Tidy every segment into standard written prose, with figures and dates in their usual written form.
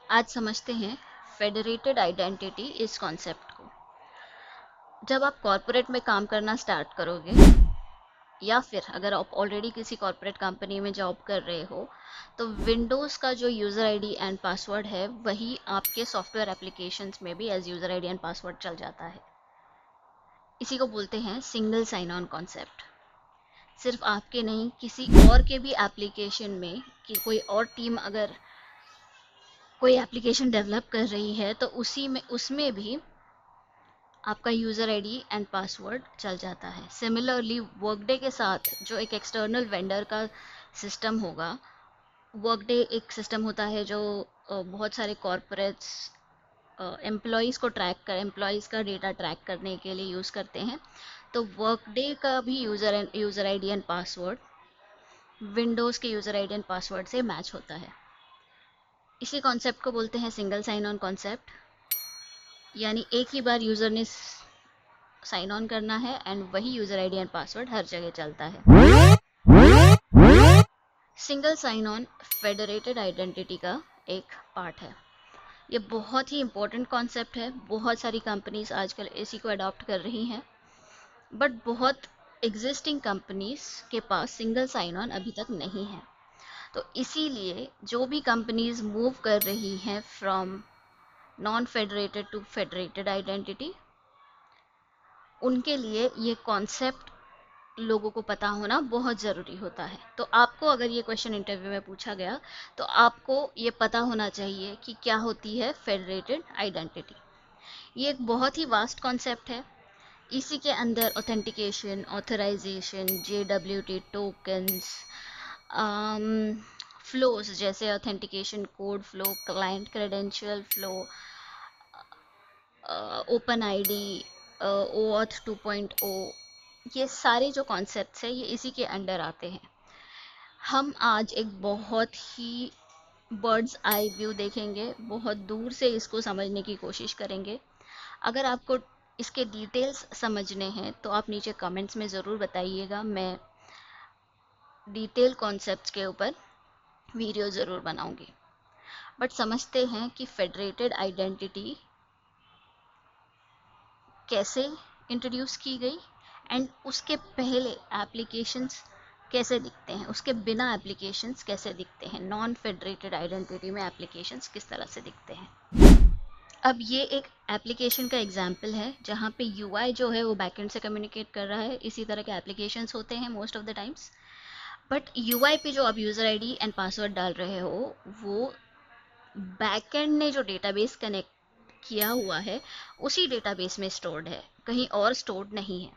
आज समझते हैं फेडरेटेड आइडेंटिटी इस कॉन्सेप्ट को। जब आप कॉरपोरेट में काम करना स्टार्ट करोगे या फिर अगर आप ऑलरेडी किसी कॉरपोरेट कंपनी में जॉब कर रहे हो, तो विंडोज़ का जो यूज़र आईडी एंड पासवर्ड है वही आपके सॉफ्टवेयर एप्लीकेशंस में भी as user ID and password चल जाता है। इसी को बोलते हैं सिंगल साइन ऑन कॉन्सेप्ट। सिर्फ आपके नहीं, किसी और के भी एप्लीकेशन में कि कोई और टीम अगर कोई एप्लीकेशन डेवलप कर रही है तो उसी में उसमें भी आपका यूज़र आईडी एंड पासवर्ड चल जाता है। सिमिलरली वर्कडे के साथ जो एक एक्सटर्नल वेंडर का सिस्टम होगा, वर्कडे एक सिस्टम होता है जो बहुत सारे कॉरपोरेट्स एम्प्लॉयज़ को ट्रैक कर एम्प्लॉयज़ का डेटा ट्रैक करने के लिए यूज़ करते हैं। तो वर्कडे का भी user ID and password Windows के यूज़र आईडी एंड पासवर्ड से मैच होता है। इसी कॉन्सेप्ट को बोलते हैं सिंगल साइन ऑन कॉन्सेप्ट, यानी एक ही बार यूज़र ने साइन ऑन करना है एंड वही यूज़र आईडी एंड पासवर्ड हर जगह चलता है। Single sign on federated identity का एक पार्ट है। ये बहुत ही इंपॉर्टेंट कॉन्सेप्ट है। बहुत सारी कंपनीज आजकल इसी को अडॉप्ट कर रही हैं, बट बहुत एग्जिस्टिंग कंपनीज के पास सिंगल साइन ऑन अभी तक नहीं है। तो इसीलिए जो भी कंपनीज मूव कर रही हैं from non federated to federated identity, उनके लिए ये कॉन्सेप्ट लोगों को पता होना बहुत ज़रूरी होता है। तो आपको अगर ये क्वेश्चन इंटरव्यू में पूछा गया तो आपको ये पता होना चाहिए कि क्या होती है फेडरेटेड आइडेंटिटी। ये एक बहुत ही वास्ट कॉन्सेप्ट है। इसी के अंदर authentication, authorization, JWT tokens, flows जैसे authentication code flow, client credential flow, open ID, OAuth 2.0, ये सारे जो कॉन्सेप्ट्स हैं ये इसी के अंडर आते हैं। हम आज एक बहुत ही बर्ड्स आई व्यू देखेंगे, बहुत दूर से इसको समझने की कोशिश करेंगे। अगर आपको इसके डिटेल्स समझने हैं तो आप नीचे कमेंट्स में ज़रूर बताइएगा, मैं डिटेल कॉन्सेप्ट्स के ऊपर वीडियो ज़रूर बनाऊंगी। बट समझते हैं कि फेडरेटेड आइडेंटिटी कैसे इंट्रोड्यूस की गई एंड उसके पहले एप्लीकेशंस कैसे दिखते हैं, उसके बिना एप्लीकेशंस कैसे दिखते हैं, नॉन फेडरेटेड आइडेंटिटी में एप्लीकेशंस किस तरह से दिखते हैं। अब ये एक एप्लीकेशन का एग्जाम्पल है जहाँ पे UI जो है वो बैकएंड से कम्युनिकेट कर रहा है। इसी तरह के एप्लीकेशंस होते हैं most of the times, but UI पे जो आप यूज़र आईडी एंड पासवर्ड डाल रहे हो वो बैकएंड ने जो डेटाबेस कनेक्ट किया हुआ है उसी डेटाबेस में स्टोर्ड है, कहीं और स्टोर्ड नहीं है।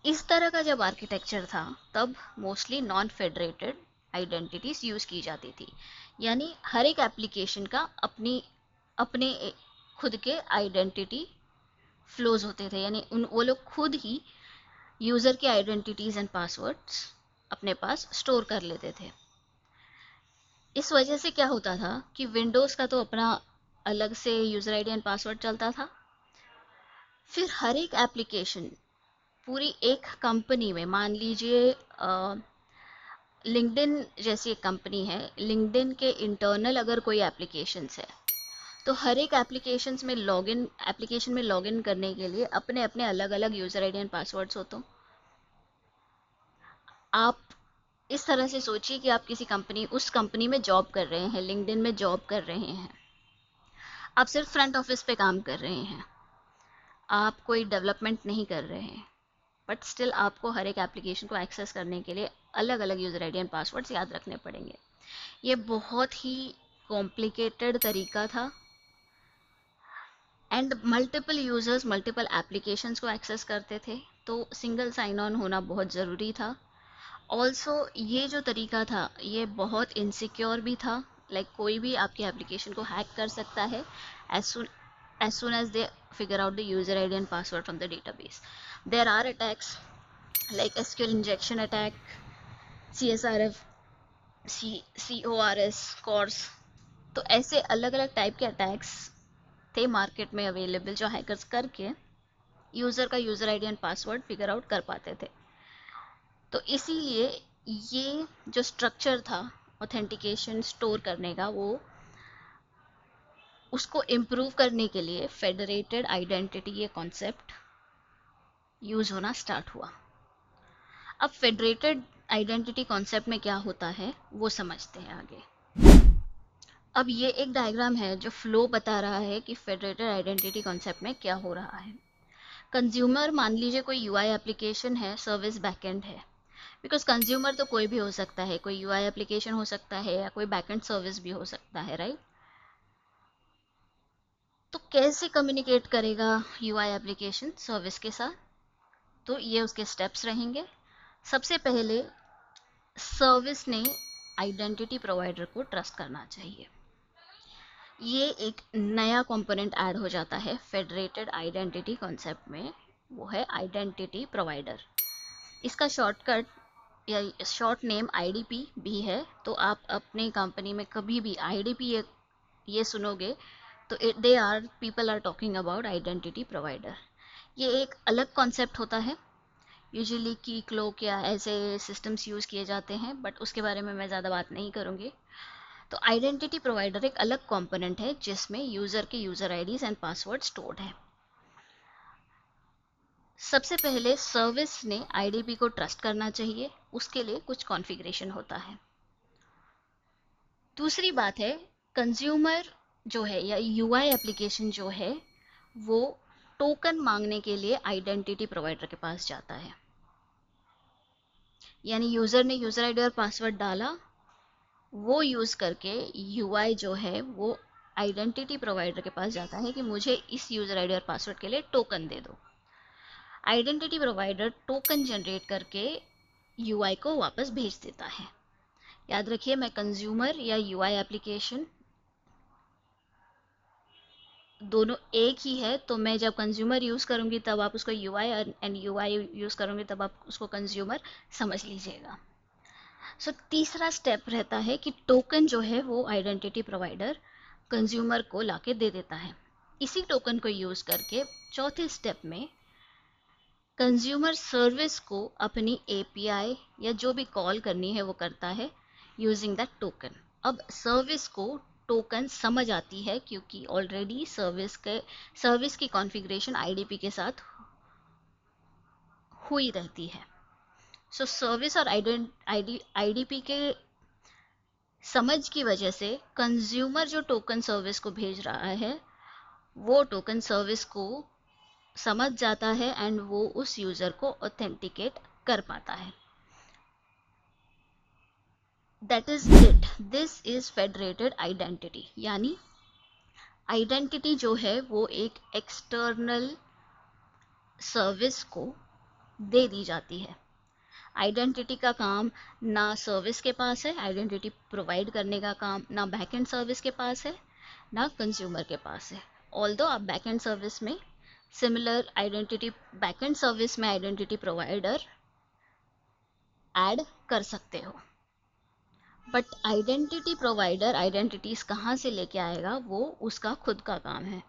इस तरह का जब आर्किटेक्चर था तब mostly non federated identities use की जाती थी, यानी हर एक एप्लीकेशन का अपने खुद के आइडेंटिटी फ्लोज होते थे, यानी वो लोग खुद ही यूज़र के आइडेंटिटीज एंड पासवर्ड्स अपने पास स्टोर कर लेते थे। इस वजह से क्या होता था कि विंडोज़ का तो अपना अलग से यूज़र आईडी एंड पासवर्ड चलता था, फिर हर एक एप्लीकेशन पूरी एक कंपनी में, मान लीजिए लिंक्डइन जैसी एक कंपनी है, लिंक्डइन के इंटरनल अगर कोई एप्लीकेशंस है तो हर एक एप्लीकेशन में लॉगिन करने के लिए अपने अपने अलग अलग यूज़र आईडी एंड पासवर्ड्स होते। आप इस तरह से सोचिए कि आप उस कंपनी में जॉब कर रहे हैं, लिंक्डइन में जॉब कर रहे हैं, आप सिर्फ फ्रंट ऑफिस पे काम कर रहे हैं, आप कोई डेवलपमेंट नहीं कर रहे हैं, बट स्टिल आपको हर एक एप्लीकेशन को एक्सेस करने के लिए अलग अलग यूज़र आईडी एंड पासवर्ड्स याद रखने पड़ेंगे। ये बहुत ही कॉम्प्लिकेटेड तरीका था and multiple users multiple applications को एक्सेस करते थे, तो सिंगल साइन ऑन होना बहुत ज़रूरी था। ऑल्सो ये जो तरीका था ये बहुत इनसिक्योर भी था, कोई भी आपकी एप्लीकेशन को हैक कर सकता है as soon as they figure out the user ID and password from the database. There are attacks like SQL injection attack, CSRF, CORS। तो ऐसे अलग अलग टाइप के अटैक्स थे मार्केट में अवेलेबल जो हैकर्स करके यूज़र का user ID and password figure out कर पाते थे। तो इसीलिए ये जो स्ट्रक्चर था ऑथेंटिकेशन स्टोर करने का, वो उसको इम्प्रूव करने के लिए फेडरेटेड आइडेंटिटी ये कॉन्सेप्ट यूज होना स्टार्ट हुआ। अब फेडरेटेड आइडेंटिटी कॉन्सेप्ट में क्या होता है वो समझते हैं आगे। अब ये एक डायग्राम है जो फ्लो बता रहा है कि फेडरेटेड आइडेंटिटी कॉन्सेप्ट में क्या हो रहा है। कंज्यूमर मान लीजिए कोई यूआई एप्लीकेशन है, सर्विस बैकएंड है। बिकॉज कंज्यूमर तो कोई भी हो सकता है, कोई यूआई एप्लीकेशन हो सकता है या कोई बैकएंड सर्विस भी हो सकता है, राइट। तो कैसे कम्युनिकेट करेगा यूआई एप्लीकेशन सर्विस के साथ? तो ये उसके स्टेप्स रहेंगे। सबसे पहले सर्विस ने आइडेंटिटी प्रोवाइडर को ट्रस्ट करना चाहिए। ये एक नया कंपोनेंट ऐड हो जाता है फेडरेटेड आइडेंटिटी कॉन्सेप्ट में, वो है आइडेंटिटी प्रोवाइडर। इसका शॉर्टकट या शॉर्ट नेम आईडीपी भी है। तो आप अपने कंपनी में कभी भी आईडीपी ये सुनोगे तो they are people are talking about identity provider. ये एक अलग कॉन्सेप्ट होता है। यूजुअली की क्लोक या ऐसे सिस्टम्स यूज़ किए जाते हैं, बट उसके बारे में मैं ज़्यादा बात नहीं करूँगी। तो आइडेंटिटी प्रोवाइडर एक अलग कंपोनेंट है जिसमें यूज़र के user IDs and password stored है। सबसे पहले सर्विस ने आईडीपी को ट्रस्ट करना चाहिए, उसके लिए कुछ कॉन्फ़िगरेशन होता है। दूसरी बात है, कंज्यूमर जो है या यूआई एप्लीकेशन जो है वो टोकन मांगने के लिए आइडेंटिटी प्रोवाइडर के पास जाता है। यानी यूज़र ने यूज़र आईडी और पासवर्ड डाला, वो यूज़ करके यूआई जो है वो आइडेंटिटी प्रोवाइडर के पास जाता है कि मुझे इस यूज़र आईडी और पासवर्ड के लिए टोकन दे दो। आइडेंटिटी प्रोवाइडर टोकन जनरेट करके यूआई को वापस भेज देता है। याद रखिए, मैं कंज्यूमर या यूआई एप्लीकेशन दोनों एक ही है। तो मैं जब कंज्यूमर यूज़ करूँगी तब आप उसको यूआई, एंड यूआई यूज़ करूँगी तब आप उसको कंज्यूमर समझ लीजिएगा। सो तीसरा स्टेप रहता है कि टोकन जो है वो आइडेंटिटी प्रोवाइडर कंज्यूमर को लाके दे देता है। इसी टोकन को यूज़ करके चौथे स्टेप में कंज्यूमर सर्विस को अपनी एपीआई या जो भी कॉल करनी है वो करता है यूजिंग दैट टोकन। अब सर्विस को टोकन समझ आती है क्योंकि ऑलरेडी सर्विस की कॉन्फ़िगरेशन आईडीपी के साथ हुई रहती है। सो सर्विस और आईडीपी के समझ की वजह से कंज्यूमर जो टोकन सर्विस को भेज रहा है वो टोकन सर्विस को समझ जाता है एंड वो उस यूज़र को ऑथेंटिकेट कर पाता है। That is it, this is federated identity. यानी आइडेंटिटी जो है वो एक एक्सटर्नल सर्विस को दे दी जाती है। आइडेंटिटी का काम ना सर्विस के पास है, आइडेंटिटी प्रोवाइड करने का काम ना बैकएंड सर्विस के पास है, ना कंज्यूमर के पास है। ऑल्दो आप बैकएंड सर्विस में सिमिलर आइडेंटिटी, बैकएंड सर्विस में आइडेंटिटी प्रोवाइडर ऐड कर सकते हो, बट आइडेंटिटी प्रोवाइडर आइडेंटिटीज कहाँ से लेके आएगा वो उसका खुद का काम है।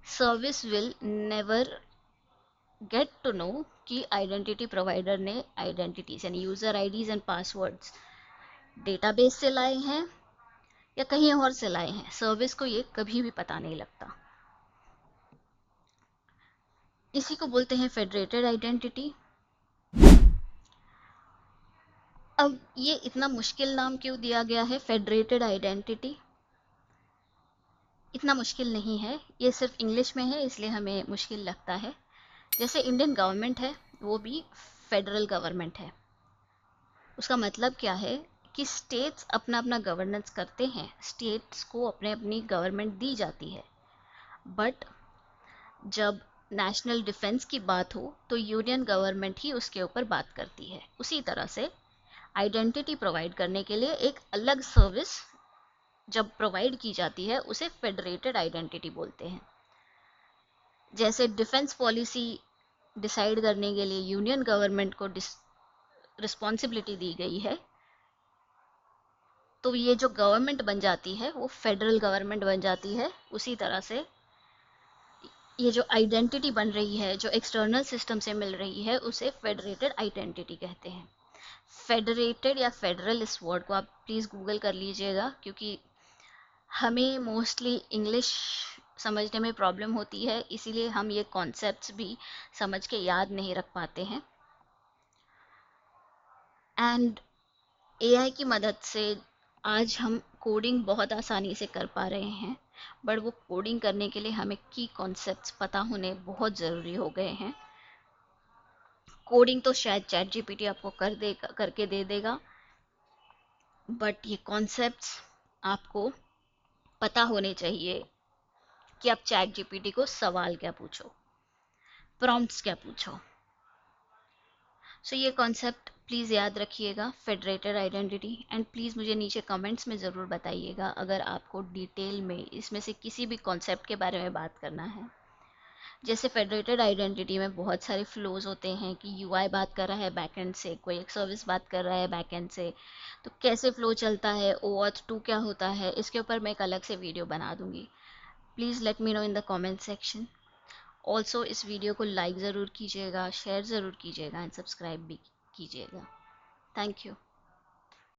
Service will never get to know कि आइडेंटिटी प्रोवाइडर ने आइडेंटिटीज यानी user IDs and passwords database से लाए हैं या कहीं और से लाए हैं। सर्विस को ये कभी भी पता नहीं लगता। इसी को बोलते हैं फेडरेटेड आइडेंटिटी। अब ये इतना मुश्किल नाम क्यों दिया गया है फेडरेटेड आइडेंटिटी? इतना मुश्किल नहीं है, ये सिर्फ इंग्लिश में है इसलिए हमें मुश्किल लगता है। जैसे इंडियन गवर्नमेंट है वो भी फेडरल गवर्नमेंट है। उसका मतलब क्या है कि स्टेट्स अपना अपना गवर्नेंस करते हैं, स्टेट्स को अपने अपनी गवर्नमेंट दी जाती है, बट जब नेशनल डिफेंस की बात हो तो यूनियन गवर्नमेंट ही उसके ऊपर बात करती है। उसी तरह से आइडेंटिटी प्रोवाइड करने के लिए एक अलग सर्विस जब प्रोवाइड की जाती है उसे फेडरेटेड आइडेंटिटी बोलते हैं। जैसे डिफेंस पॉलिसी डिसाइड करने के लिए यूनियन गवर्नमेंट को रिस्पॉन्सिबिलिटी दी गई है, तो ये जो गवर्नमेंट बन जाती है वो फेडरल गवर्नमेंट बन जाती है। उसी तरह से ये जो आइडेंटिटी बन रही है, जो एक्सटर्नल सिस्टम से मिल रही है, उसे फेडरेटेड आइडेंटिटी कहते हैं। फेडरेटेड या फेडरल, इस वर्ड को आप प्लीज़ गूगल कर लीजिएगा क्योंकि हमें मोस्टली इंग्लिश समझने में प्रॉब्लम होती है, इसीलिए हम ये कॉन्सेप्ट्स भी समझ के याद नहीं रख पाते हैं। एंड एआई की मदद से आज हम कोडिंग बहुत आसानी से कर पा रहे हैं, बट वो कोडिंग करने के लिए हमें की कॉन्सेप्ट्स पता होने बहुत ज़रूरी हो गए हैं। कोडिंग तो शायद चैट जीपीटी आपको करके दे देगा, बट ये कॉन्सेप्ट्स आपको पता होने चाहिए कि आप चैट जीपीटी को सवाल क्या पूछो, प्रॉम्प्ट्स क्या पूछो। सो ये कॉन्सेप्ट प्लीज़ याद रखिएगा, फेडरेटेड आइडेंटिटी। एंड प्लीज़ मुझे नीचे कमेंट्स में ज़रूर बताइएगा अगर आपको डिटेल में इसमें से किसी भी कॉन्सेप्ट के बारे में बात करना है। जैसे फेडरेटेड आइडेंटिटी में बहुत सारे फ्लोज होते हैं कि यूआई बात कर रहा है बैकएंड से, कोई एक सर्विस बात कर रहा है बैकएंड से, तो कैसे फ्लो चलता है, ओऑथ 2 क्या होता है, इसके ऊपर मैं एक अलग से वीडियो बना दूंगी। Please let me know in the comment section. Also इस वीडियो को लाइक ज़रूर कीजिएगा, शेयर ज़रूर कीजिएगा एंड सब्सक्राइब भी कीजिएगा। Thank you.